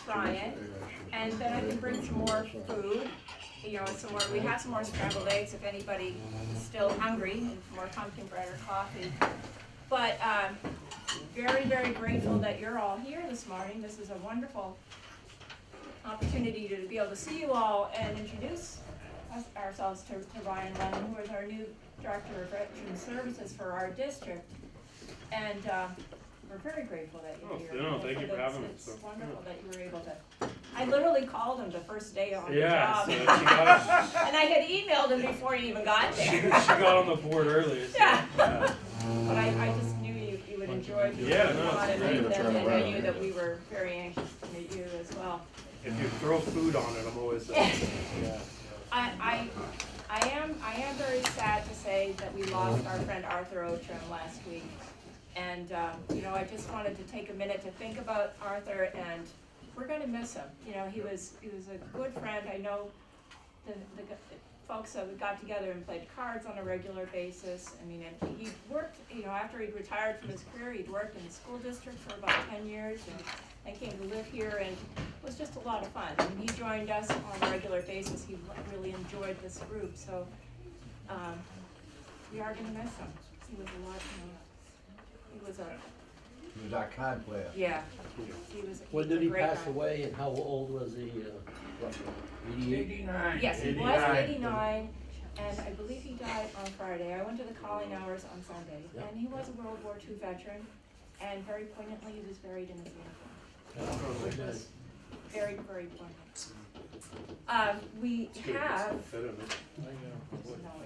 try it, and then I can bring some more food. You know, some more. We have some more scrambled eggs if anybody is still hungry, and more pumpkin bread or coffee. But very, very grateful that you're all here this morning. This is a wonderful opportunity to be able to see you all and introduce ourselves to Ryan Lennon, who is our new Director of Veteran Services for our district. And we're very grateful that you're here. No, thank you for having me. It's wonderful that you were able to. I literally called him the first day on the job. So she got, and I had emailed him before he even got there. she got on the board early. So, yeah. But I just knew you would enjoy being on and meet them, and I knew that we were very anxious to meet you as well. If you throw food on it, I'm always I am very sad to say that we lost our friend Arthur Outram last week. And, you know, I just wanted to take a minute to think about Arthur, and we're going to miss him. You know, he was a good friend. I know the folks that we got together and played cards on a regular basis. I mean, and he worked, you know, after he'd retired from his career, he'd worked in the school district for about 10 years and came to live here, and it was just a lot of fun. And he joined us on a regular basis. He really enjoyed this group, so we are going to miss him. He was a lot, you know. He was our card player. Yeah. He was When did he pass guy. away, and how old was he? 89. Yes, he was 89, and I believe he died on Friday. I went to the calling hours on Sunday, and he was a World War II veteran, and very poignantly, he was buried in his uniform, which was very, very poignant. We have. No,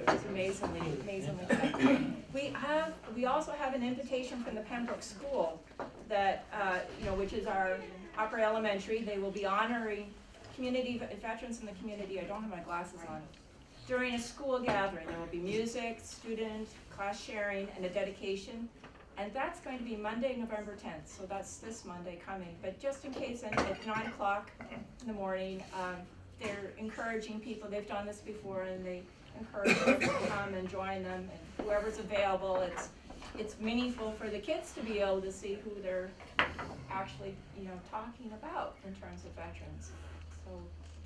it was amazingly good. We also have an invitation from the Pembroke School that, you know, which is our upper elementary. They will be honoring veterans in the community. I don't have my glasses on. During a school gathering, there will be music, student, class sharing, and a dedication. And that's going to be Monday, November 10th. So that's this Monday coming. But just in case, at 9 o'clock in the morning, they're encouraging people. They've done this before, and they encourage people to come and join them. And whoever's available, it's meaningful for the kids to be able to see who they're actually, you know, talking about in terms of veterans. So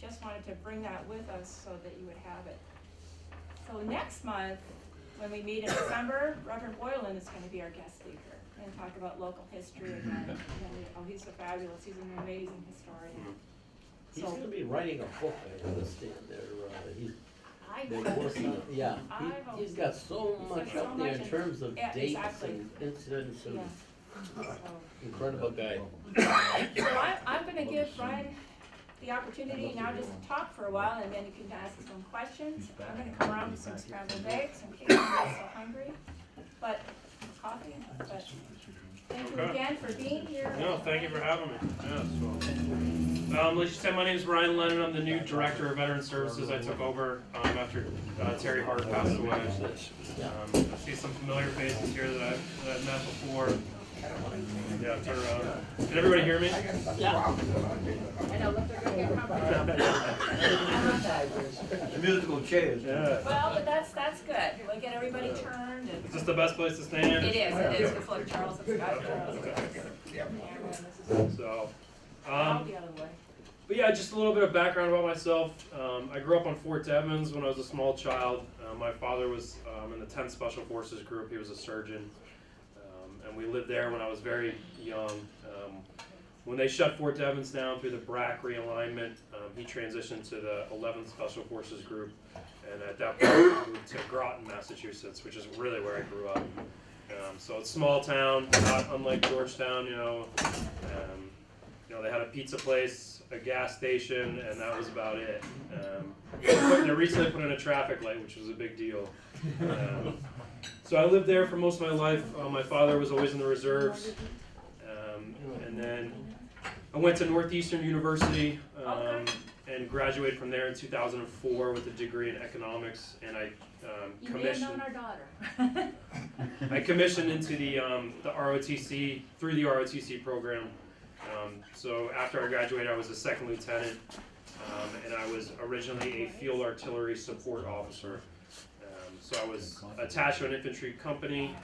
just wanted to bring that with us so that you would have it. So next month, when we meet in December, Reverend Boylan is going to be our guest speaker and talk about local history again. And, oh, he's so fabulous. He's an amazing historian. He's going to be writing a book, I understand. They're I've working on, yeah. He's got so much up there in terms of dates and incidents and incredible guy. So I'm going to give Ryan the opportunity now just to talk for a while, and then you can ask some questions. I'm going to come around with some scrambled eggs in case you're so hungry. But coffee. But thank you again for being here. No, thank you for having me. Yeah, like you said, my name is Ryan Lennon. I'm the new Director of Veteran Services. I took over after Terry Hart passed away. I see some familiar faces here that I've met before. Yeah, turn around. Can everybody hear me? I know, look, they're going to get comfortable. The musical chairs. Yeah. Well, but that's good. We'll get everybody turned. And Is this the best place to stand? it is. It's like Charles and Scott Charles. So, I'll be out of the way. but yeah, just a little bit of background about myself. I grew up on Fort Devens when I was a small child. My father was in the 10th Special Forces Group. He was a surgeon. And we lived there when I was very young. When they shut Fort Devens down through the BRAC realignment, he transitioned to the 11th Special Forces Group, and at that point we moved to Groton, Massachusetts, which is really where I grew up. So it's a small town, not unlike Georgetown. You know, they had a pizza place, a gas station, and that was about it. They recently put in a traffic light, which was a big deal. So I lived there for most of my life. My father was always in the reserves. And then I went to Northeastern University and graduated from there in 2004 with a degree in economics. And I commissioned. You may have known our daughter. I commissioned into the ROTC through the ROTC program. So after I graduated, I was a second lieutenant, and I was originally a field artillery support officer. So I was attached to an infantry company,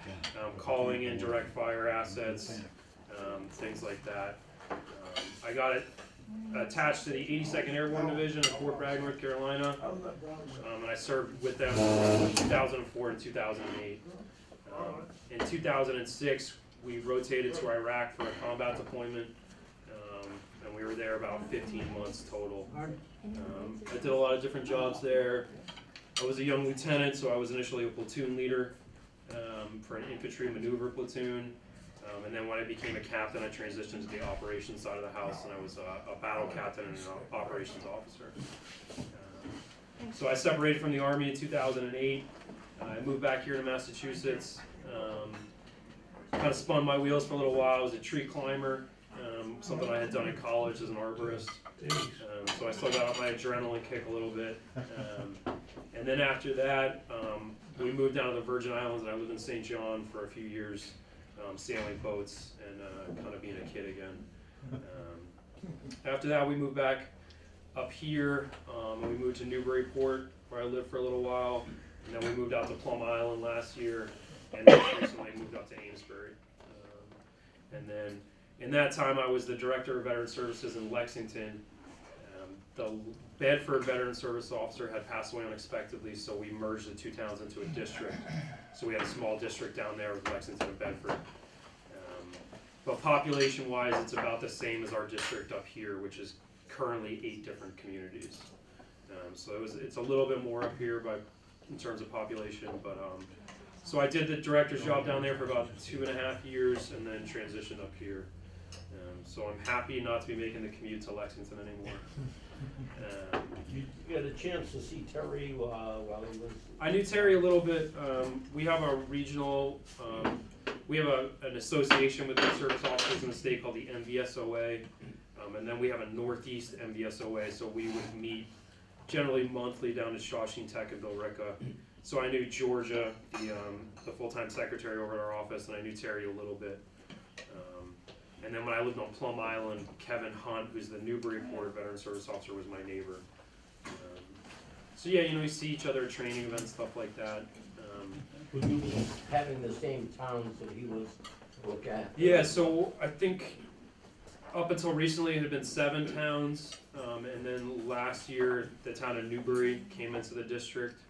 calling in direct fire assets, things like that. I got attached to the 82nd Airborne Division in Fort Bragg, North Carolina, and I served with them from 2004 to 2008. In 2006, we rotated to Iraq for a combat deployment, and we were there about 15 months total. I did a lot of different jobs there. I was a young lieutenant, so I was initially a platoon leader for an infantry maneuver platoon. And then when I became a captain, I transitioned to the operations side of the house, and I was a battle captain and an operations officer. So I separated from the Army in 2008. I moved back here to Massachusetts. Kind of spun my wheels for a little while. I was a tree climber, something I had done in college as an arborist. So I still got my adrenaline kick a little bit. And then after that, we moved down to the Virgin Islands, and I lived in St. John for a few years, sailing boats and kind of being a kid again. After that, we moved back up here, and we moved to Newburyport, where I lived for a little while. And then we moved out to Plum Island last year, and most recently moved up to Amesbury. And then in that time, I was the Director of Veteran Services in Lexington. The Bedford Veteran Service Officer had passed away unexpectedly, so we merged the two towns into a district. So we had a small district down there with Lexington and Bedford. But population-wise, it's about the same as our district up here, which is currently 8 different communities. So it's a little bit more up here in terms of population, but so I did the director's job down there for about 2.5 years, and then transitioned up here. So I'm happy not to be making the commute to Lexington anymore. You got a chance to see Terry while he was... I knew Terry a little bit. We have a regional, we have an association with the service officers in the state called the MVSOA, and then we have a Northeast MVSOA, so we would meet generally monthly down to Shawshene Tech and Billerica. So I knew Georgia, the full-time secretary over at our office, and I knew Terry a little bit. And then when I lived on Plum Island, Kevin Hunt, who's the Newburyport Veteran Service Officer, was my neighbor. So yeah, we see each other at training events, stuff like that. Were you having the same towns that he was look at? Yeah, so I think up until recently it had been 7 towns, and then last year the town of Newbury came into the district,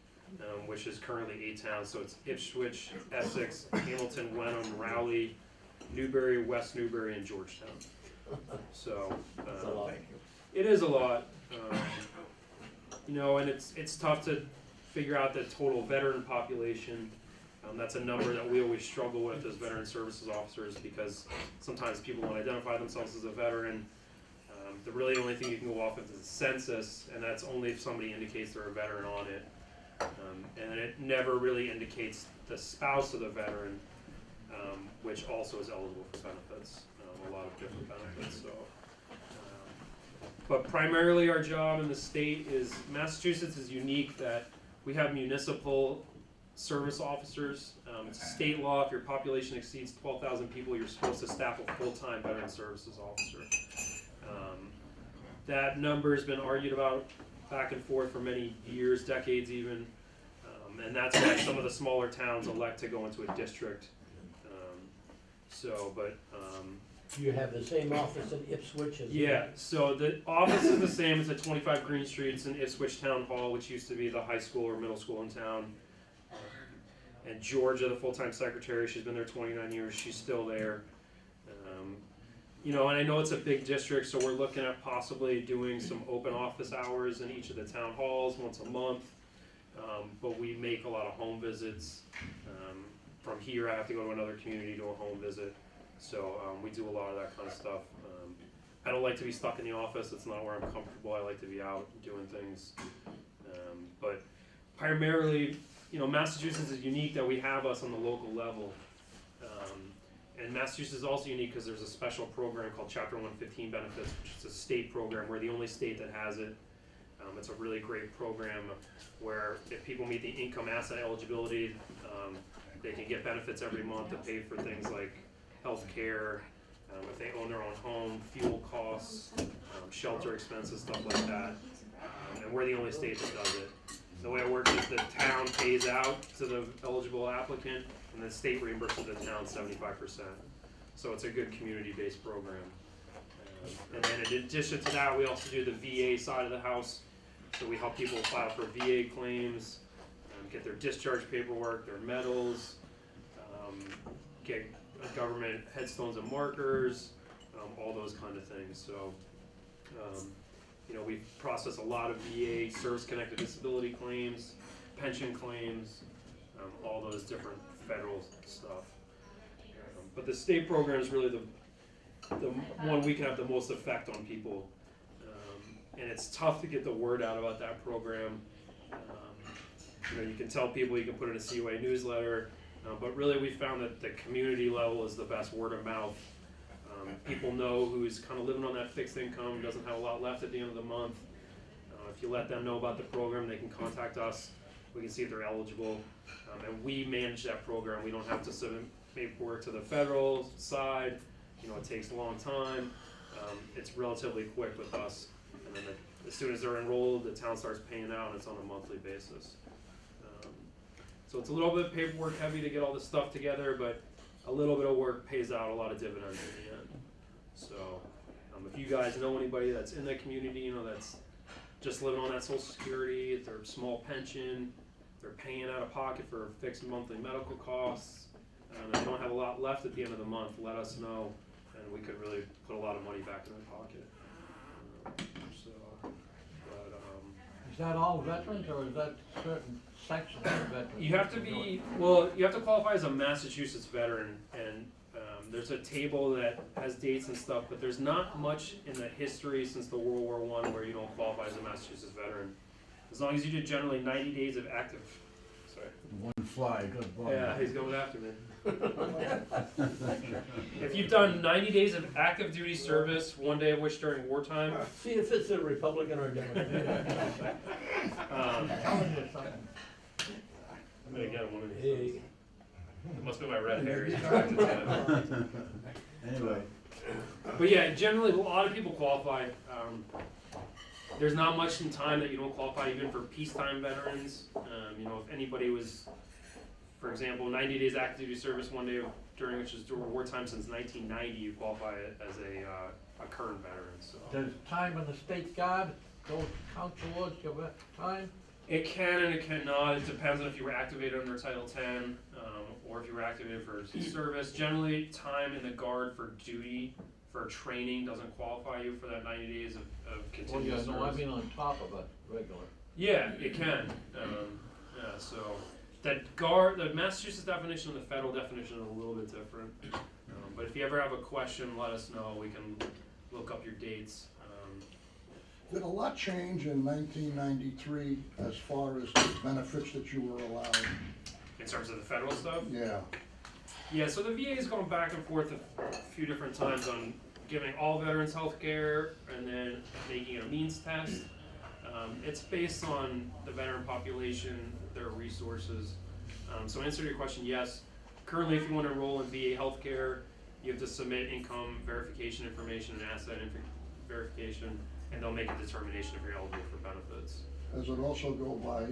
which is currently 8 towns. So it's Ipswich, Essex, Hamilton, Wenham, Rowley, Newbury, West Newbury, and Georgetown. So That's a lot. it is a lot, and it's tough to figure out the total veteran population. That's a number that we always struggle with as veteran services officers, because sometimes people won't identify themselves as a veteran. The really only thing you can go off of is the census, and that's only if somebody indicates they're a veteran on it. And it never really indicates the spouse of the veteran, which also is eligible for benefits, a lot of different benefits. So, but primarily our job in the state is, Massachusetts is unique that we have municipal service officers. It's a state law, if your population exceeds 12,000 people, you're supposed to staff a full-time veteran services officer. That number has been argued about back and forth for many years, decades even, and that's why some of the smaller towns elect to go into a district. You have the same office in Ipswich as... Yeah, so the office is the same. It's at 25 Green Street. It's in Ipswich Town Hall, which used to be the high school or middle school in town. And Georgia, the full-time secretary, she's been there 29 years. She's still there. And I know it's a big district, so we're looking at possibly doing some open office hours in each of the town halls once a month. But we make a lot of home visits. From here, I have to go to another community to a home visit. So we do a lot of that kind of stuff. I don't like to be stuck in the office. It's not where I'm comfortable. I like to be out doing things. But primarily, Massachusetts is unique that we have us on the local level. And Massachusetts is also unique because there's a special program called Chapter 115 Benefits, which is a state program. We're the only state that has it. It's a really great program where if people meet the income asset eligibility, they can get benefits every month to pay for things like health care, if they own their own home, fuel costs, shelter expenses, stuff like that. And we're the only state that does it. The way it works is the town pays out to the eligible applicant, and the state reimburses the town 75%. So it's a good community-based program. And then in addition to that, we also do the VA side of the house. So we help people file for VA claims, get their discharge paperwork, their medals, get government headstones and markers, all those kind of things. So, you know, we process a lot of VA service-connected disability claims, pension claims, all those different federal stuff. But the state program is really the one we can have the most effect on people. And it's tough to get the word out about that program. You know, you can tell people, you can put it in a COA newsletter, but really we found that the community level is the best word of mouth. People know who's kind of living on that fixed income, doesn't have a lot left at the end of the month. If you let them know about the program, they can contact us. We can see if they're eligible. And we manage that program. We don't have to submit paperwork to the federal side. You know, it takes a long time. It's relatively quick with us. And then as soon as they're enrolled, the town starts paying out, and it's on a monthly basis. So it's a little bit paperwork heavy to get all this stuff together, but a little bit of work pays out a lot of dividends in the end. So if you guys know anybody that's in that community, you know, that's just living on that Social Security, their small pension, they're paying out of pocket for fixed monthly medical costs, and they don't have a lot left at the end of the month, let us know, and we could really put a lot of money back in their pocket. Is that all veterans, or is that certain sections of veterans? You have to be, well, you have to qualify as a Massachusetts veteran, and there's a table that has dates and stuff, but there's not much in the history since the World War I where you don't qualify as a Massachusetts veteran. As long as you do generally 90 days of active, sorry. One fly, good boy. Yeah, he's going after me. If you've done 90 days of active duty service, one day of which during wartime. See if it's a Republican or a Democrat. I'm Telling you something. gonna get one of these. Hey. It must be my red hair. He's attracted to it. Anyway. But yeah, generally a lot of people qualify. There's not much in time that you don't qualify, even for peacetime veterans. You know, if anybody was, for example, 90 days active duty service, one day during which is during wartime since 1990, you qualify as a current veteran. So Does time in the state guard go count towards your time? it can and it cannot. It depends on if you were activated under Title 10 or if you were activated for service. Generally, time in the guard for duty for training doesn't qualify you for that 90 days of continuous service. No, I mean on top of a regular. Yeah, it can. Yeah, so that guard, the Massachusetts definition and the federal definition are a little bit different. But if you ever have a question, let us know. We can look up your dates. Did a lot change in 1993 as far as the benefits that you were allowed? In terms of the federal stuff? Yeah. Yeah, so the VA has gone back and forth a few different times on giving all veterans health care and then making it a means test. It's based on the veteran population, their resources. So to answer your question, yes. Currently, if you want to enroll in VA health care, you have to submit income verification information and asset verification, and they'll make a determination if you're eligible for benefits. Does it also go by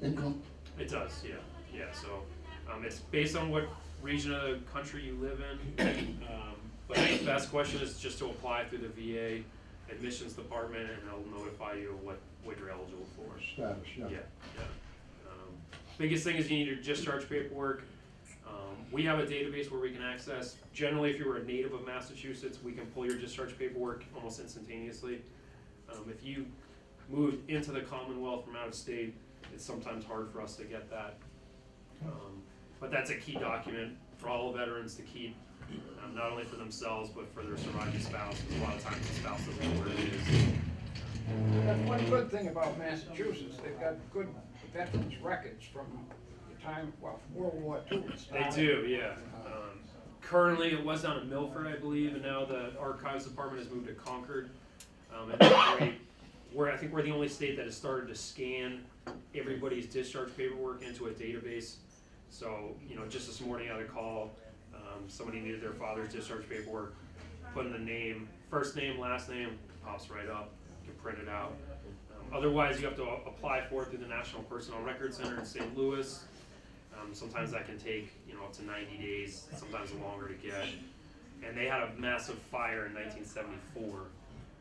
income? It does, yeah. Yeah, so it's based on what region of the country you live in. But the best question is just to apply through the VA admissions department, and they'll notify you of what you're eligible for. Status, yeah. Yeah. Biggest thing is you need your discharge paperwork. We have a database where we can access, generally if you were a native of Massachusetts, we can pull your discharge paperwork almost instantaneously. If you moved into the Commonwealth from out of state, it's sometimes hard for us to get that. But that's a key document for all veterans to keep, not only for themselves, but for their surviving spouse, because a lot of times the spouse doesn't know where it is. That's one good thing about Massachusetts, they've got good veterans records from the time, well, from World War II. They do, yeah. Currently, it was down in Milford, I believe, and now the Archives Department has moved to Concord. And I think we're the only state that has started to scan everybody's discharge paperwork into a database. So, you know, just this morning I had a call, somebody needed their father's discharge paperwork, put in the name, first name, last name, pops right up, you can print it out. Otherwise, you have to apply for it through the National Personnel Record Center in St. Louis. Sometimes that can take, you know, up to 90 days, sometimes longer to get. and they had a massive fire in 1974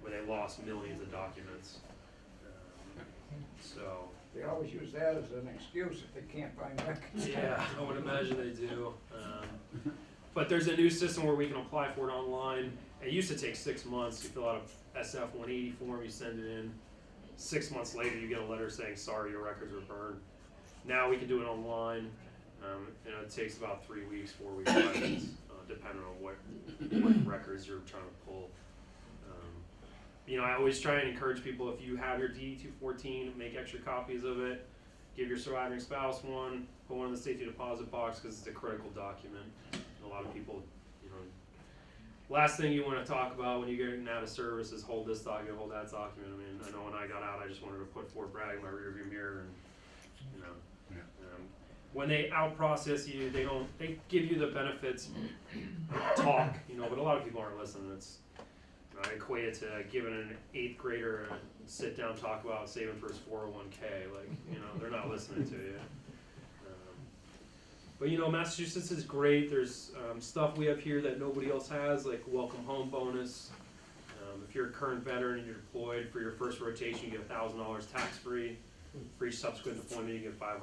where they lost millions of documents. So They always use that as an excuse if they can't find records. yeah, I would imagine they do. But there's a new system where we can apply for it online. It used to take 6 months. You fill out a SF-180 form, you send it in. 6 months later, you get a letter saying, sorry, your records are burned. Now we can do it online, and it takes about 3 weeks, 4 weeks, 5 weeks, depending on what records you're trying to pull. You know, I always try and encourage people, if you have your DD-214, make extra copies of it. Give your surviving spouse one, put one in the safety deposit box because it's a critical document. A lot of people, you know, last thing you want to talk about when you're getting out of service is hold this document, hold that document. I mean, I know when I got out, I just wanted to put Fort Bragg in my rearview mirror, and you know, when they out process you, they give you the benefits, talk, you know, but a lot of people aren't listening. I equate it to giving an 8th grader a sit down talk about saving for his 401k. Like, you know, they're not listening to you. But you know, Massachusetts is great. There's stuff we have here that nobody else has, like welcome home bonus. If you're a current veteran and you're deployed, for your first rotation, you get $1,000 tax free. For each subsequent deployment, you get $500.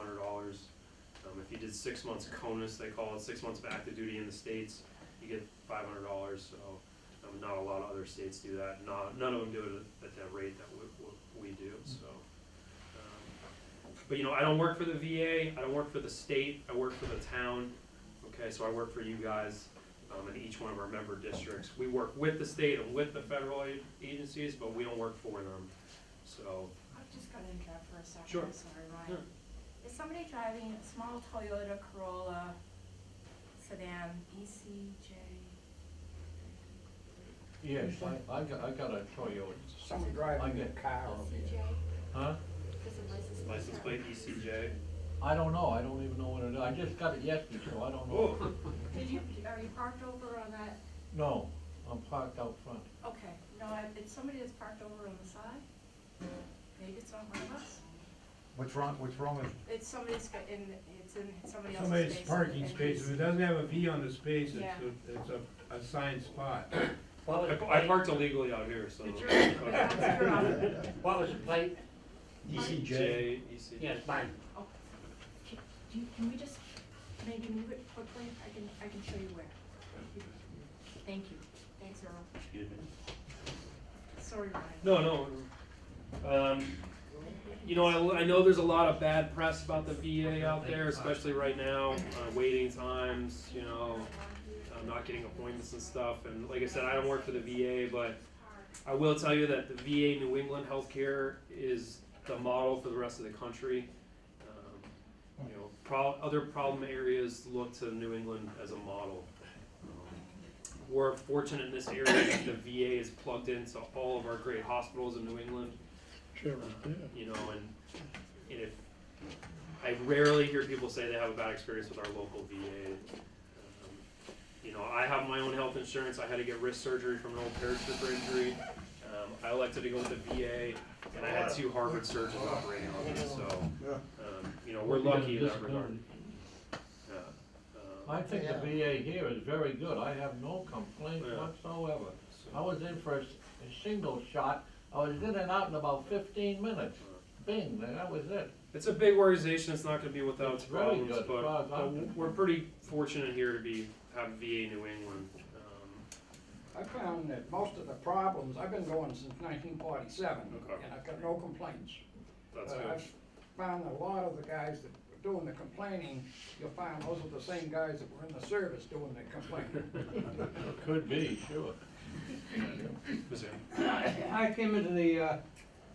If you did 6 months CONUS, they call it 6 months of active duty in the States, you get $500. So not a lot of other states do that. None of them do it at that rate that we do. So, but you know, I don't work for the VA. I don't work for the state. I work for the town. Okay, so I work for you guys in each one of our member districts. We work with the state and with the federal agencies, but we don't work for them. So. I've just got to interrupt for a second. Sure. I'm sorry, Ryan. Is somebody driving a small Toyota Corolla sedan ECJ? Yes, I got a Toyota. Someone driving a car over here. Huh? License plate ECJ. I don't know, I don't even know what it is. I just got it yesterday, so I don't know. Are you parked over on that? No, I'm parked out front. Okay, no, it's somebody that's parked over on the side? Maybe it's not one of us? What's wrong with? It's somebody's, it's in somebody else's space. Somebody's parking and space, if it doesn't have a V on the space, Yeah. it's a assigned spot. I parked illegally out here, so. It's your option. What was the plate? ECJ. Yes, mine. Oh, can we just maybe move it quickly? I can show you where. Thank you. Thanks, Earl. Excuse me. Sorry, Ryan. No. You know, I know there's a lot of bad press about the VA out there, especially right now. Waiting times, you know, not getting appointments and stuff. And like I said, I don't work for the VA, but I will tell you that the VA New England healthcare is the model for the rest of the country. You know, other problem areas look to New England as a model. We're fortunate in this area that the VA is plugged into all of our great hospitals in New England. You know, and if I rarely hear people say they have a bad experience with our local VA. You know, I have my own health insurance. I had to get wrist surgery from an old paratrooper injury. I elected to go with the VA, and I had 2 Harvard surgeons operating on me. So, you know, we're lucky in that regard. I think the VA here is very good. I have no complaints whatsoever. I was in for a single shot. I was in and out in about 15 minutes. Bing, that was it. It's a big organization. It's not going to be without its Very problems, good, but we're pretty fortunate here to have VA New England. I found that most of the problems, I've been going since 1947, Okay. and I've got no complaints. That's But good. I've found a lot of the guys that were doing the complaining, you'll find those are the same guys that were in the service doing the complaining. Could be, sure. Ms. Ann? I came into the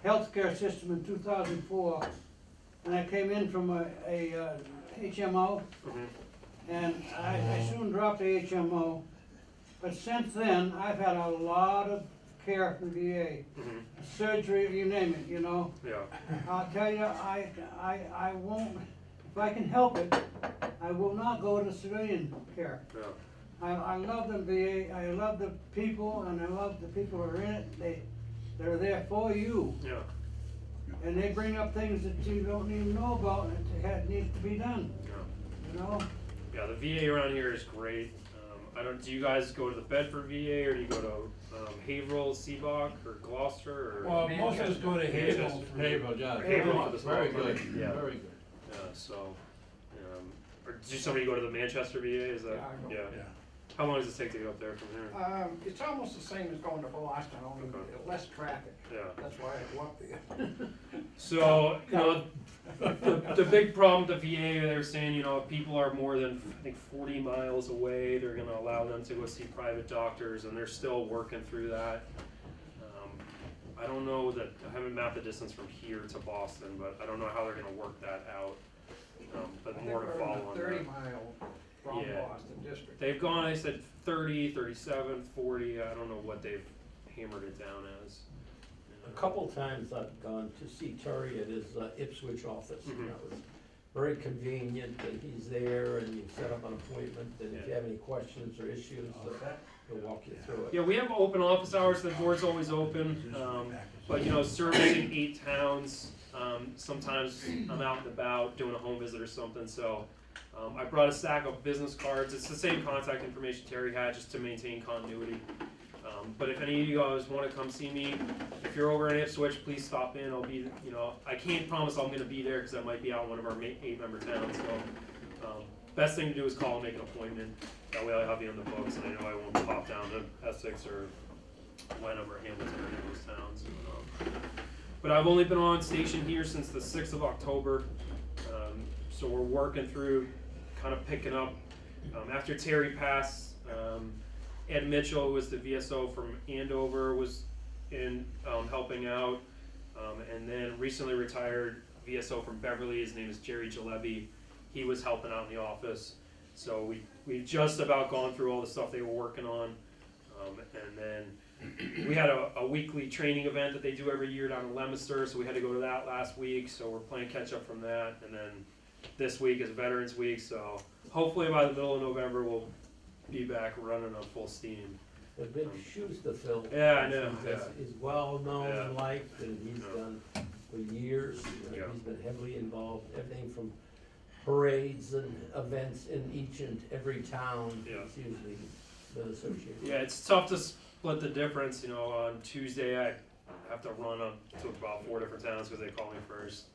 healthcare system in 2004, and I came in from a HMO, Mhm. and I soon dropped the HMO. But since then, I've had a lot of care from VA, Mhm. surgery, you name it, you know. Yeah. I'll tell you, I won't, if I can help it, I will not go to civilian care. Yeah. I love the VA, I love the people, and I love the people who are in it. They're there for you, Yeah. and they bring up things that you don't even know about, and it needs to be done, Yeah. you know? Yeah, the VA around here is great. do you guys go to the Bedford VA or do you go to Haverhill, Seabach, or Gloucester, or? Well, most of us go to Haverhill. Haverhill, yeah. Haverhill for the small Very clinic, good, yeah. very good. Yeah, so, or do somebody go to the Manchester VA, is that, Yeah, I go. yeah? How long does it take to get up there from here? It's almost the same as going to Boston, only Okay. less traffic. Yeah. That's why I go up there. So, the big problem with the VA, they're saying, if people are more than, I think, 40 miles away, they're gonna allow them to go see private doctors, and they're still working through that. I don't know that, I haven't mapped the distance from here to Boston, but I don't know how they're gonna work that out. But I think more to we're in follow the on 30 that. mile from Yeah. Boston district. They've gone, I said 30, 37, 40, I don't know what they've hammered it down as. A couple times I've gone to see Terry at his Ipswich office, and Mhm. that was very convenient, and he's there, and you set up an appointment, and if you have any questions or issues, he'll walk you through it. Yeah, we have open office hours, the door's always open, but servicing 8 towns, sometimes I'm out and about doing a home visit or something, so I brought a stack of business cards. It's the same contact information Terry had, just to maintain continuity. But if any of you guys want to come see me, if you're over in Ipswich, please stop in. I'll be, I can't promise I'm going to be there because I might be out in one of our 8-member towns. So, best thing to do is call and make an appointment. That way I'll have you on the books, and I know I won't pop down to Essex or Wenham or Hamilton or any of those towns. But I've only been on station here since the 6th of October, so we're working through kind of picking up. After Terry passed, Ed Mitchell, who was the VSO from Andover, was in helping out, and then recently retired VSO from Beverly, his name is Jerry Jalebi, he was helping out in the office. So we've just about gone through all the stuff they were working on, and then we had a weekly training event that they do every year down in Leominster, so we had to go to that last week, so we're playing catch up from that, and then this week is Veterans Week, so hopefully by the middle of November we'll be back running on full steam. The big shoes to fill. Yeah, I know, He's well known Yeah. and liked, and he's Yeah. done for years. Yeah. He's been heavily involved, everything from parades and events in each and every town. Yeah. He's usually been associated. Yeah, it's tough to split the difference, on Tuesday I have to run up to about 4 different towns because they call me first.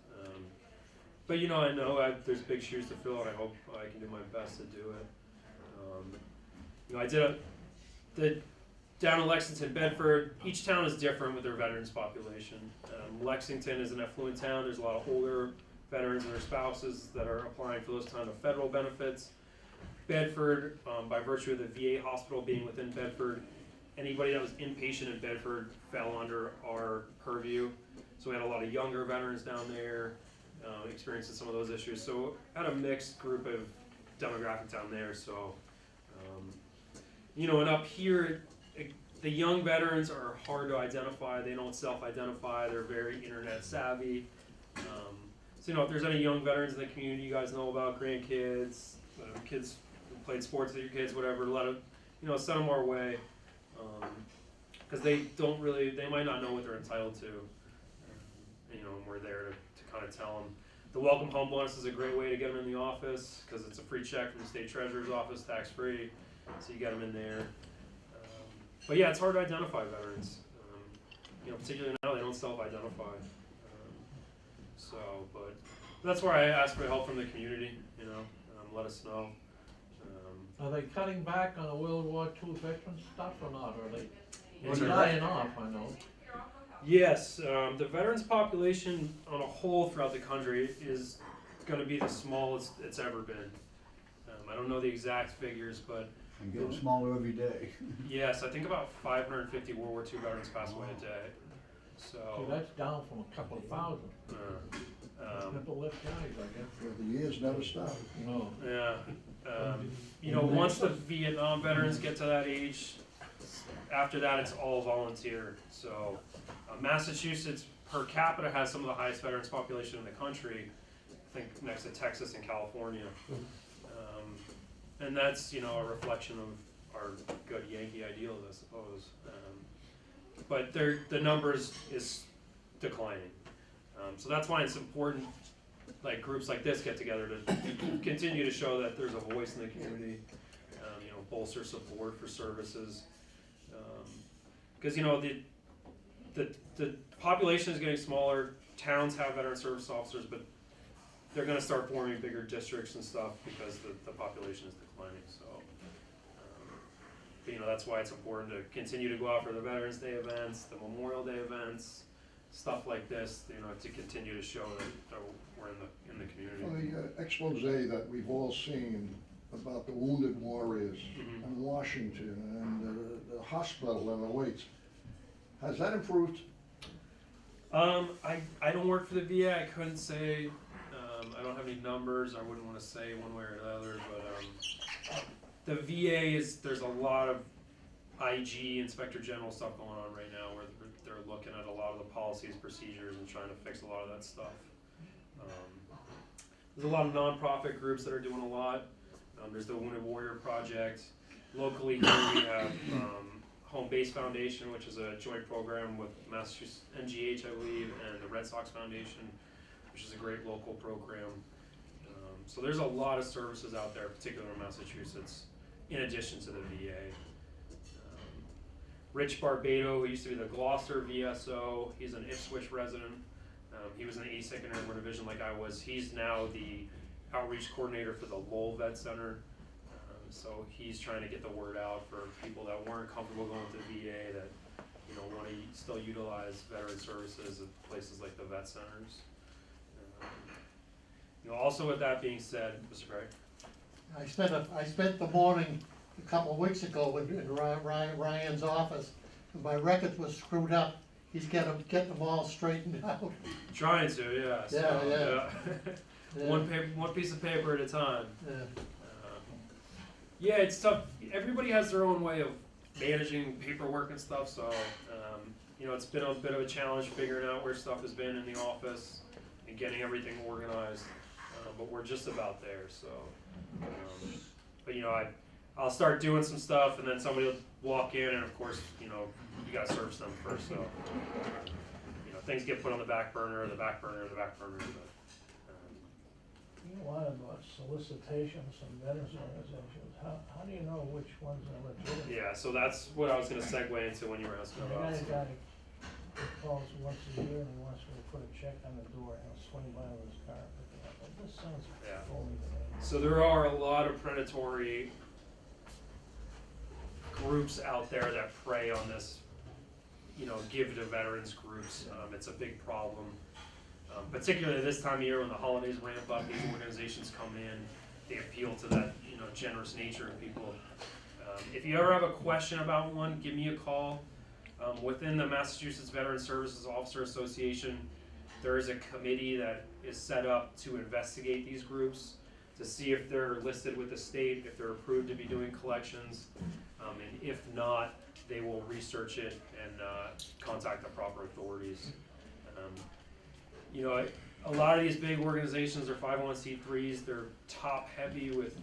But I know there's big shoes to fill, and I hope I can do my best to do it. I did down in Lexington, Bedford, each town is different with their veterans population. Lexington is an affluent town, there's a lot of older veterans and their spouses that are applying for those kind of federal benefits. Bedford, by virtue of the VA hospital being within Bedford, anybody that was inpatient in Bedford fell under our purview. So we had a lot of younger veterans down there, experiencing some of those issues. So had a mixed group of demographic down there. So, and up here, the young veterans are hard to identify. They don't self-identify. They're very internet savvy. So, if there's any young veterans in the community you guys know about, grandkids, kids who played sports with your kids, whatever, send them our way. Because they might not know what they're entitled to. And we're there to kind of tell them. The welcome home bonus is a great way to get them in the office because it's a free check from the state treasurer's office, tax free. So you get them in there. But yeah, it's hard to identify veterans. Particularly now they don't self-identify. But that's where I ask for help from the community. Let us know. Are they cutting back on the World War II veteran stuff or not, or are they Yes, they're sir. dying off, I know? Yes, the veterans population on a whole throughout the country is going to be the smallest it's ever been. I don't know the exact figures, but And getting smaller every day. yes, I think about 550 World War II veterans pass away a day. See, So, that's down from a couple of thousand. People lift guys, I guess. The years never stop. No. yeah, once the Vietnam veterans get to that age, after that it's all volunteer. So, Massachusetts per capita has some of the highest veterans population in the country. I think next to Texas and California. And that's, a reflection of our good Yankee ideals, I suppose. But the numbers is declining. So that's why it's important, like groups like this get together to continue to show that there's a voice in the community. bolster support for services. Because you know the population is getting smaller. Towns have veteran service officers, but they're going to start forming bigger districts and stuff because the population is declining. So, but, you know, that's why it's important to continue to go out for the Veterans Day events, the Memorial Day events, stuff like this. You know, to continue to show that we're in the community. Well, the expose that we've all seen about the wounded warriors in Washington and the hospital and the waits, has that improved? I don't work for the VA. I couldn't say. I don't have any numbers. I wouldn't want to say one way or the other. But the VA there's a lot of IG, Inspector General stuff going on right now where they're looking at a lot of the policies, procedures, and trying to fix a lot of that stuff. There's a lot of nonprofit groups that are doing a lot. There's the Wounded Warrior Project. Locally here we have Home Base Foundation, which is a joint program with Massachusetts NGH, I believe, and the Red Sox Foundation, which is a great local program. So there's a lot of services out there, particularly in Massachusetts, in addition to the VA. Rich Barbado, who used to be the Gloucester VSO, he's an Ipswich resident. He was in the 82nd Airborne Division like I was. He's now the outreach coordinator for the Lowell Vet Center. So he's trying to get the word out for people that weren't comfortable going to the VA that, you know, want to still utilize veteran services at places like the vet centers. You know, also with that being said, Mr. Craig. I spent the morning a couple of weeks ago in Ryan's office. My records was screwed up. He's getting them all straightened out. Trying to, yeah. So, Yeah. One piece of paper at a time. Yeah. Yeah, it's tough. Everybody has their own way of managing paperwork and stuff, so you know, it's been a bit of a challenge figuring out where stuff has been in the office and getting everything organized. But we're just about there. So, but you know, I'll start doing some stuff, and then somebody will walk in, and of course, you know, you gotta service them first. So, you know, things get put on the back burner. But, You know, a lot of solicitations from veterans organizations, how do you know which ones are legitimate? yeah, so that's what I was gonna segue into when you were asking about. The guy calls once a year and he wants me to put a check on the door and I'll swing by with his car, pick it up. But this sounds Yeah. phony to me. So there are a lot of predatory groups out there that prey on this, you know, give to veterans groups. It's a big problem. Particularly this time of year when the holidays ramp up, these organizations come in, they appeal to that, you know, generous nature of people. If you ever have a question about one, give me a call. Within the Massachusetts Veteran Services Officer Association, there is a committee that is set up to investigate these groups, to see if they're listed with the state, if they're approved to be doing collections, and if not, they will research it and contact the proper authorities. You know, a lot of these big organizations are 501c3s. They're top heavy with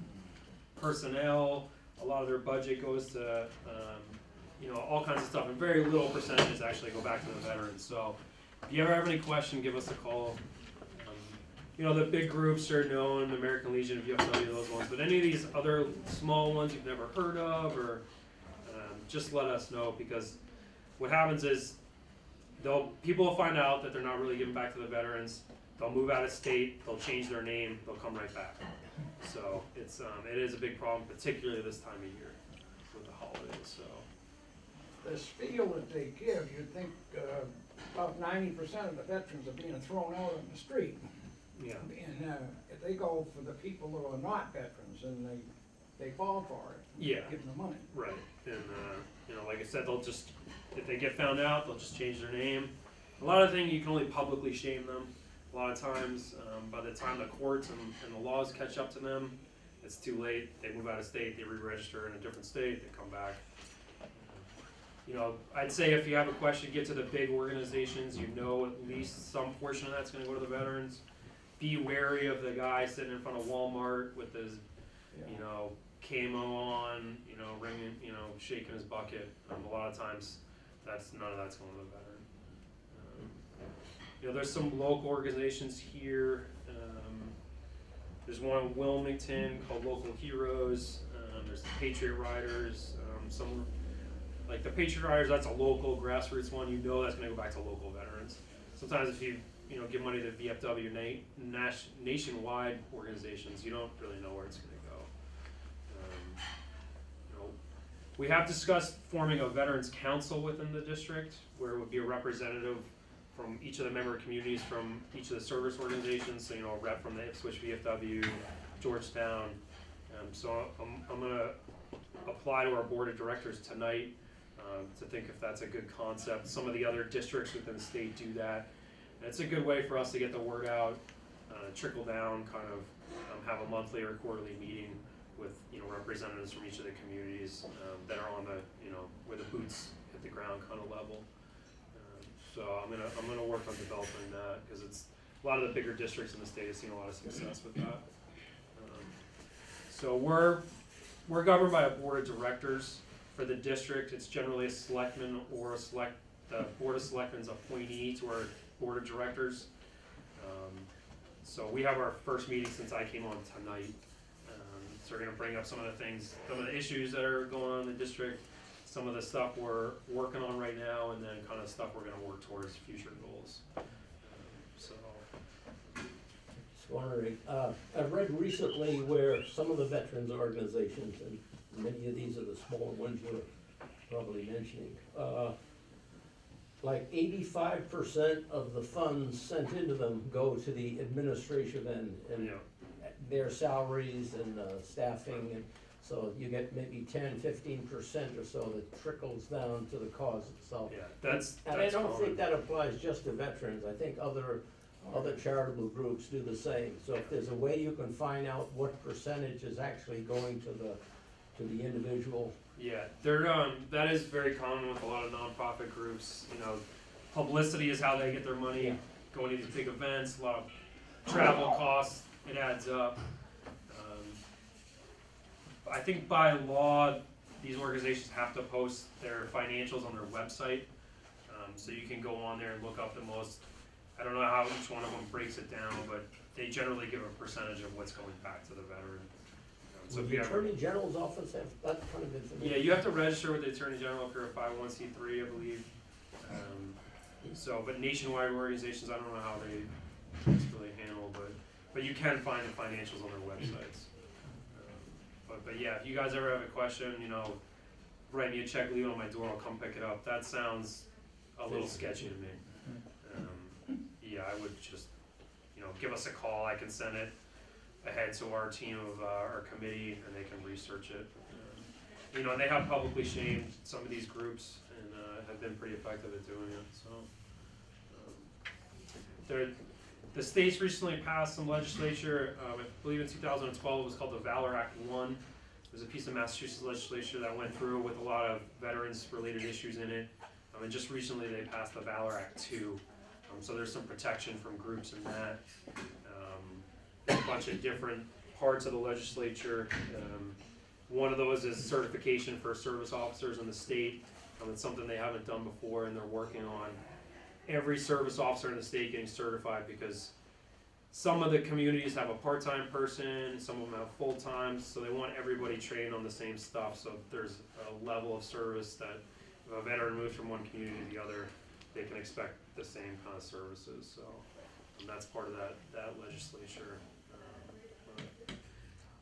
personnel. A lot of their budget goes to, you know, all kinds of stuff, and very little percentages actually go back to the veterans. So, if you ever have any question, give us a call. You know, the big groups are known, American Legion, if you have any of those ones. But any of these other small ones you've never heard of, or just let us know, because what happens is people will find out that they're not really giving back to the veterans. They'll move out of state. They'll change their name. They'll come right back. So it is a big problem, particularly this time of year with the holidays. So The spiel that they give, you'd think about 90% of the veterans are being thrown out on the street. yeah, And if they go for the people who are not veterans, and they fall for it, yeah, give them the money. right. And you know, like I said, they'll just, if they get found out, they'll just change their name. A lot of things you can only publicly shame them. A lot of times, by the time the courts and the laws catch up to them, it's too late. They move out of state, they re-register in a different state, they come back. You know, I'd say if you have a question, get to the big organizations. You know, at least some portion of that's going to go to the veterans. Be wary of the guy sitting in front of Walmart with his, you know, camo on, you know, ringing, you know, shaking his bucket. A lot of times, none of that's going to the veteran. You know, there's some local organizations here. There's one in Wilmington called Local Heroes. There's There's the Patriot Riders, some, like the Patriot Riders, that's a local grassroots one, you know that's gonna go back to local veterans. Sometimes if you give money to VFW nationwide organizations, you don't really know where it's gonna go. We have discussed forming a veterans council within the district, where it would be a representative from each of the member communities from each of the service organizations, so a rep from the Ipswich VFW, Georgetown. So I'm gonna apply to our board of directors tonight to think if that's a good concept. Some of the other districts within the state do that. And it's a good way for us to get the word out, trickle down, kind of have a monthly or quarterly meeting with representatives from each of the communities that are on the where the boots hit the ground kind of level. So I'm gonna work on developing that, because it's a lot of the bigger districts in the state have seen a lot of success with that. So we're governed by a board of directors for the district. It's generally a selectman or the board of selectmen's appointee to our board of directors. So we have our first meeting since I came on tonight. So we're gonna bring up some of the issues that are going on in the district, some of the stuff we're working on right now, and then kind of stuff we're gonna work towards future goals. Just wondering, I've read recently where some of the veterans organizations, and many of these are the smaller ones you're probably mentioning, like 85% of the funds sent into them go to the administration and their salaries and staffing, and so you get maybe 10-15% or so that trickles down to the cause itself. Yeah, that's And I don't common. think that applies just to veterans. I think other charitable groups do the same. So if there's a way you can find out what percentage is actually going to the individual. Yeah, that is very common with a lot of nonprofit groups. Publicity is how they get their money. Yeah. Going to these big events, a lot of travel costs, it adds up. I think by law, these organizations have to post their financials on their website, so you can go on there and look up the most. I don't know how each one of them breaks it down, but they generally give a percentage of what's going back to the veteran. So Does if the you ever, Attorney General's office have that kind of information? yeah, you have to register with the Attorney General if you're a 501c3, I believe. But nationwide organizations, I don't know how they really handle, but you can find the financials on their websites. But yeah, if you guys ever have a question, write me a check, leave it on my door, I'll come pick it up. That sounds a little sketchy to me. Yeah, I would just, give us a call. I can send it ahead to our team of our committee, and they can research it. They have publicly shamed some of these groups and have been pretty effective at doing it. So, the states recently passed some legislature. I believe in 2012 it was called the Valor Act 1. It was a piece of Massachusetts legislature that went through with a lot of veterans-related issues in it. And just recently they passed the Valor Act 2. So there's some protection from groups in that. There's a bunch of different parts of the legislature. One of those is certification for service officers in the state. It's something they haven't done before, and they're working on every service officer in the state getting certified, because some of the communities have a part-time person, some of them have full-time, so they want everybody trained on the same stuff. So there's a level of service that if a veteran moves from one community to the other, they can expect the same kind of services. So that's part of that legislature.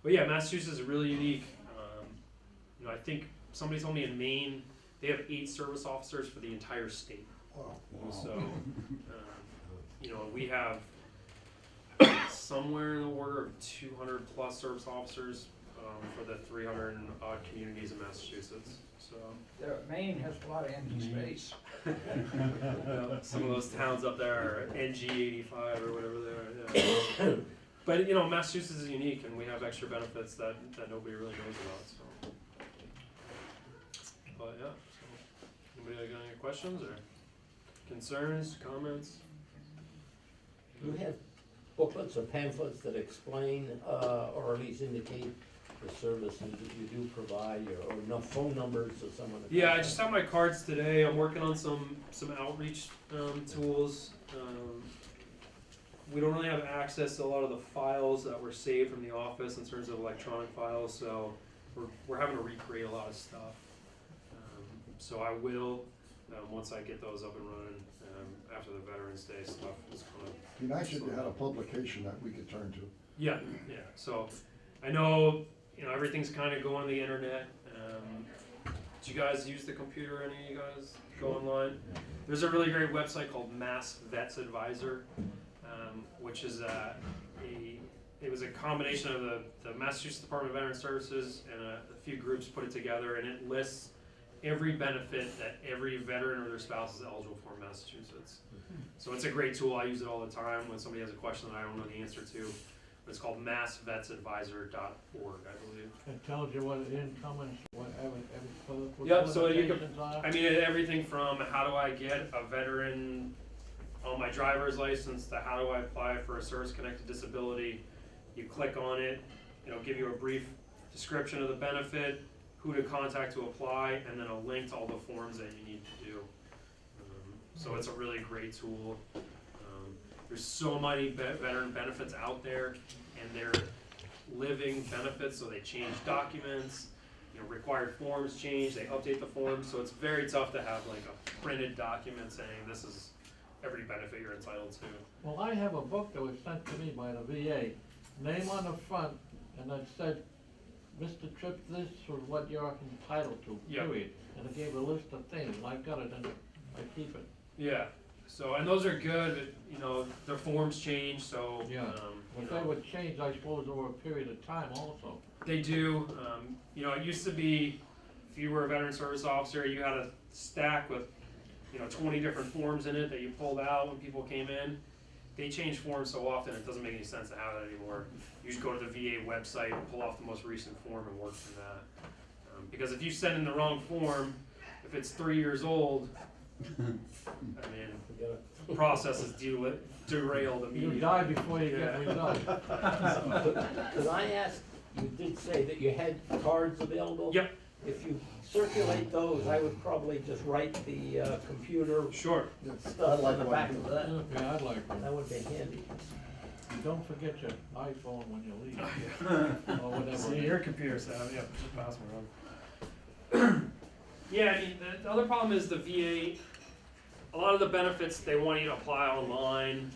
But yeah, Massachusetts is really unique. I think somebody told me in Maine they have 8 service officers for the entire state. Wow. So, we have somewhere in the order of 200 plus service officers for the 300 and odd communities in Massachusetts. So Maine has a lot of empty space. some of those towns up there are NG85 or whatever they are. Yeah. But Massachusetts is unique, and we have extra benefits that nobody really knows about. So, but yeah. So, anybody got any questions or concerns, comments? Do you have booklets or pamphlets that explain, or at least indicate the services that you do provide, or enough phone numbers or someone? Yeah, I just have my cards today. I'm working on some outreach tools. We don't really have access to a lot of the files that were saved from the office in terms of electronic files, so we're having to recreate a lot of stuff. So I will, once I get those up and running, after the Veterans Day stuff is gonna. Be nice if you had a publication that we could turn to. Yeah, yeah, so I know, you know, everything's kinda going to the internet. Do you guys use the computer, any of you guys go online? There's a really great website called Mass Vets Advisor, which is it was a combination of the Massachusetts Department of Veteran Services and a few groups put it together, and it lists every benefit that every veteran or their spouse is eligible for in Massachusetts. So it's a great tool. I use it all the time when somebody has a question that I don't know the answer to. It's called massvetsadvisor.org, I believe. It tells you what income and whatever, what Yep, so you could, qualifications are. I mean, everything from how do I get a veteran on my driver's license to how do I apply for a service-connected disability. You click on it, it'll give you a brief description of the benefit, who to contact to apply, and then a link to all the forms that you need to do. So it's a really great tool. There's so many veteran benefits out there, and they're living benefits, so they change documents, you know, required forms change, they update the forms, so it's very tough to have like a printed document saying this is every benefit you're entitled to. Well, I have a book that was sent to me by the VA, name on the front, and it said, Mr. Tripp, this was what you're entitled to, Yep. period. And it gave a list of things, and I've got it, and I keep it. Yeah, so, and those are good, but, you know, their forms change, so, Yeah. you But know. they would change, I suppose, over a period of time also. They do. You know, it used to be, if you were a veteran service officer, you had a stack with, you know, 20 different forms in it that you pulled out when people came in. They change forms so often, it doesn't make any sense to have that anymore. You just go to the VA website and pull off the most recent form and work from that. Because if you send in the wrong form, if it's 3 years old, I mean, the process is derailed You immediately. die before you get results. Could I ask, you did say that you had cards available? Yep. If you circulate those, I would probably just write the computer Sure. stuff on the back of that. Yeah, I'd like to. That would be handy. Don't forget your iPhone when you leave, or whatever. See, your computer savvy, yeah, just pass me around. Yeah, I mean, the other problem is the VA, a lot of the benefits, they want you to apply online.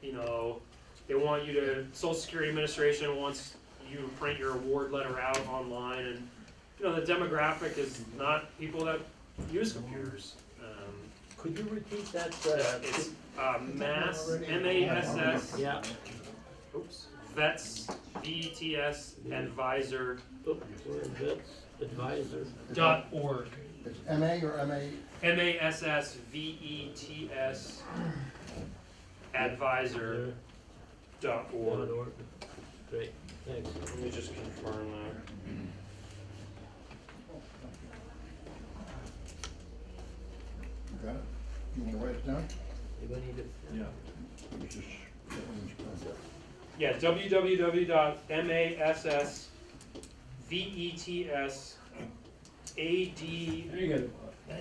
You know, they want you to, Social Security Administration wants you to print your award letter out online, and, you know, the demographic is not people that use computers. Could you repeat that? It's Mass, M-A-S-S, Yeah. oops, Vets, V-E-T-S, Advisor, Advisor. .org. It's MA or MA? MASSVETS advisor.org. Great, thanks. Let me just confirm that. Got it? You wanna write it down? Anybody need it? Yeah. It's just, that one's pen. Yeah, www.massvetsad. You got,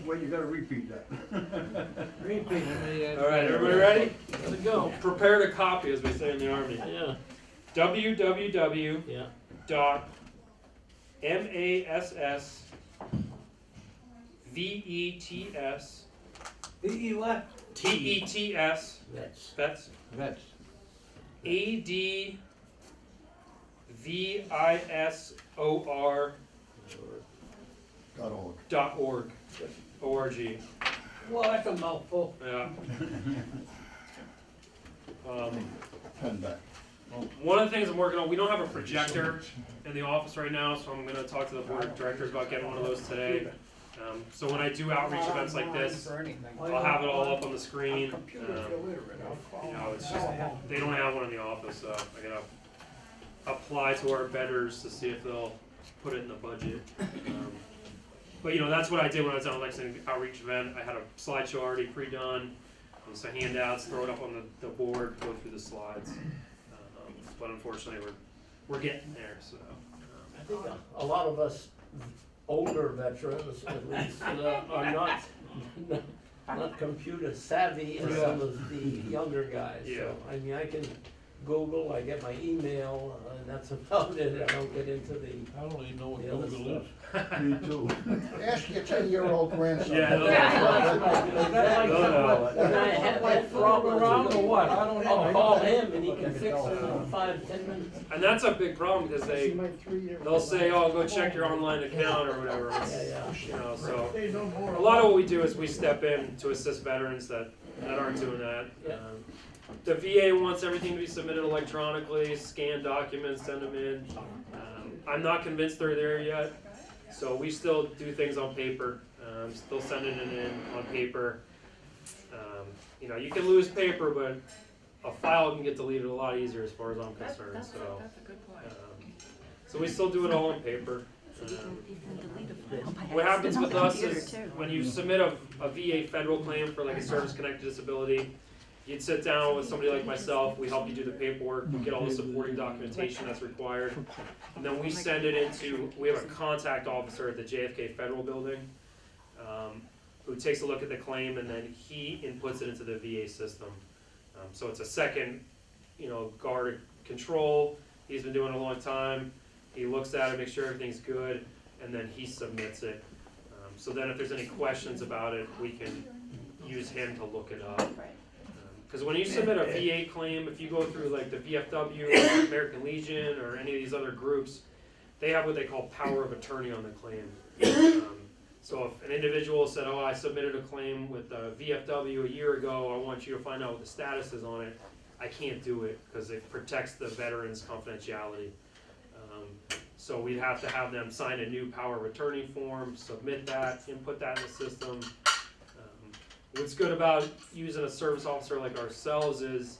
wait, you gotta repeat that. Repeat it. All right, everybody ready? Let's go. Prepare to copy, as we say in the Army. Yeah, www.massvets VE what? TETS that's, vets Vets. ADVISOR .org. .org. Well, that's a mouthful. Yeah. Pen back. One of the things I'm working on, we don't have a projector in the office right now, so I'm gonna talk to the board of directors about getting one of those today. So when I do outreach events like this, For anything. I'll have it all up on the I'm screen. computer illiterate. You know, it's just, they don't have one in the office, so I gotta apply to our betters to see if they'll put it in the budget. But you know, that's what I did when I was on a Lexington outreach event. I had a slideshow already pre-done, some handouts, throw it up on the board, go through the slides. But unfortunately, we're getting there, so. I think a lot of us older veterans, at least, are not computer savvy as some of the younger guys. Yeah. So, I mean, I can Google, I get my email, and that's about it. I don't get into the, I don't even know what the other Google is. stuff. Me too. Ask your 10-year-old grandson. Yeah, no, Is that like No, no. something, is that something like problem around or what? I don't know. I'll call him and he can fix it in 5-10 minutes. And that's a big problem because they'll say, "Oh, go check your online account or whatever." It's, you know, so a lot of what we do is we step in to assist veterans that aren't doing that. Yeah. The VA wants everything to be submitted electronically, scan documents, send them in. I'm not convinced they're there yet, so we still do things on paper. Still sending it in on paper. You know, you can lose paper, but a file can get deleted a lot easier as far as I'm concerned. That's So, a good point. so we still do it all on paper. What happens with us is when you submit a VA federal claim for like a service-connected disability, you'd sit down with somebody like myself, we help you do the paperwork, we get all the supporting documentation that's required, and then we send it into, we have a contact officer at the JFK Federal Building, who takes a look at the claim and then he inputs it into the VA system. So it's a second, you know, guard of control, he's been doing it a long time, he looks at it, makes sure everything's good, and then he submits it. So then if there's any questions about it, we can use him to look it up. Because when you submit a VA claim, if you go through like the VFW, or American Legion, or any of these other groups, they have what they call power of attorney on the claim. So if an individual said, "Oh, I submitted a claim with VFW a year ago, I want you to find out what the status is on it," I can't do it because it protects the veteran's confidentiality. So we'd have to have them sign a new power of attorney form, submit that, input that in the system. What's good about using a service officer like ourselves is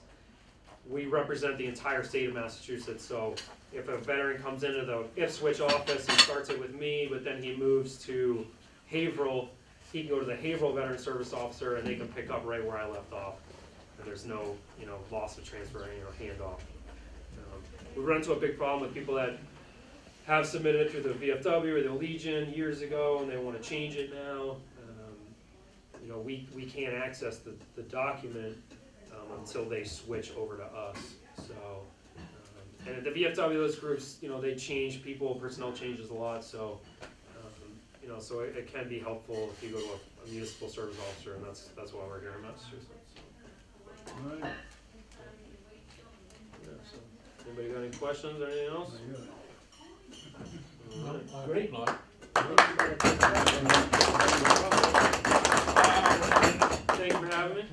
we represent the entire state of Massachusetts. So if a veteran comes into the Ipswich office, he starts it with me, but then he moves to Haverhill, he can go to the Haverhill Veteran Service Officer and they can pick up right where I left off. And there's no, you know, loss of transferring or handoff. We run into a big problem with people that have submitted it through the VFW or the Legion years ago and they want to change it now. You know, we can't access the document until they switch over to us. So, and at the VFW, those groups, you know, they change people, personnel changes a lot. So, you know, so it can be helpful if you go to a municipal service officer, and that's why we're here in Massachusetts. Right. Yeah, so, anybody got any questions or anything else? Great night. Thank you for having me.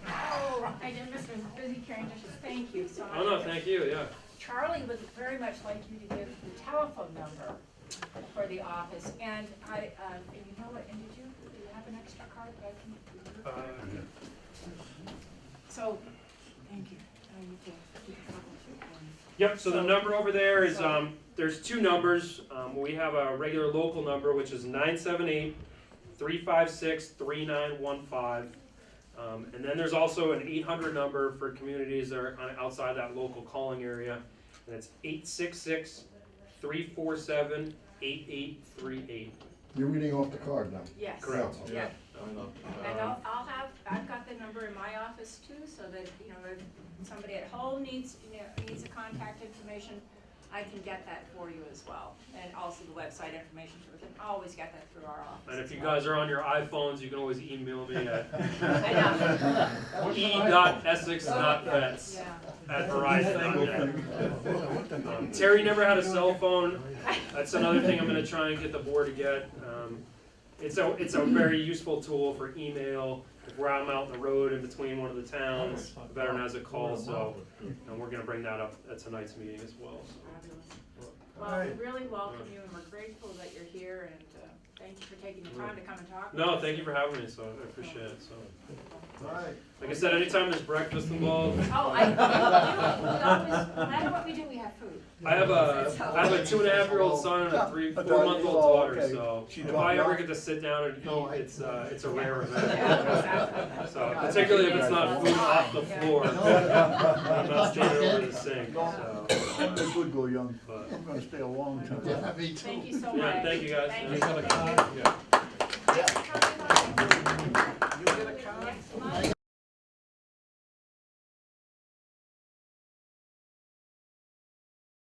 Oh, I didn't miss, I was busy carrying dishes, thank you so much. Oh no, thank you. Yeah. Charlie would very much like you to give the telephone number for the office, and you know what, and do you have an extra card that I can? So, thank you. You can troubleshoot for me. Yep, so the number over there is, there's two numbers. We have a regular local number, which is 978-356-3915. And then there's also an 800 number for communities that are outside that local calling area, and it's 866-347-8838. You're reading off the card now? Yes. Correct. Yeah. And I've got the number in my office too, so that, you know, if somebody at home needs the contact information, I can get that for you as well. And also the website information too, we can always get that through our office. And if as you well. guys are on your iPhones, you can always email me at I know. e.essex.vets Yeah. at verizon.net. Terry never had a cell phone. That's another thing I'm gonna try and get the board to get. It's a very useful tool for email. If I'm out on the road in between one of the towns, the veteran has a call, so, and we're gonna bring that up at tonight's meeting as well. So. Well, we really welcome you, and we're grateful that you're here, and thank you for taking the time to come and talk. No, thank you for having me, so I appreciate it, so. Right. Like I said, anytime there's breakfast involved, Oh, I do, we always, no matter what we do, we have food. I have a 2.5-year-old son and a 4-month-old daughter, so if I ever get to sit down and eat, it's a rare event. So particularly if it's not food off the floor, I'm not standing over the sink, so. I'm a good go, young. But, I'm gonna stay a long time. Yeah, me too. Thank you so much. yeah, thank you guys. Thank You you. got a Thank card? you. Yeah. Thanks for coming by. You get a card? Yes.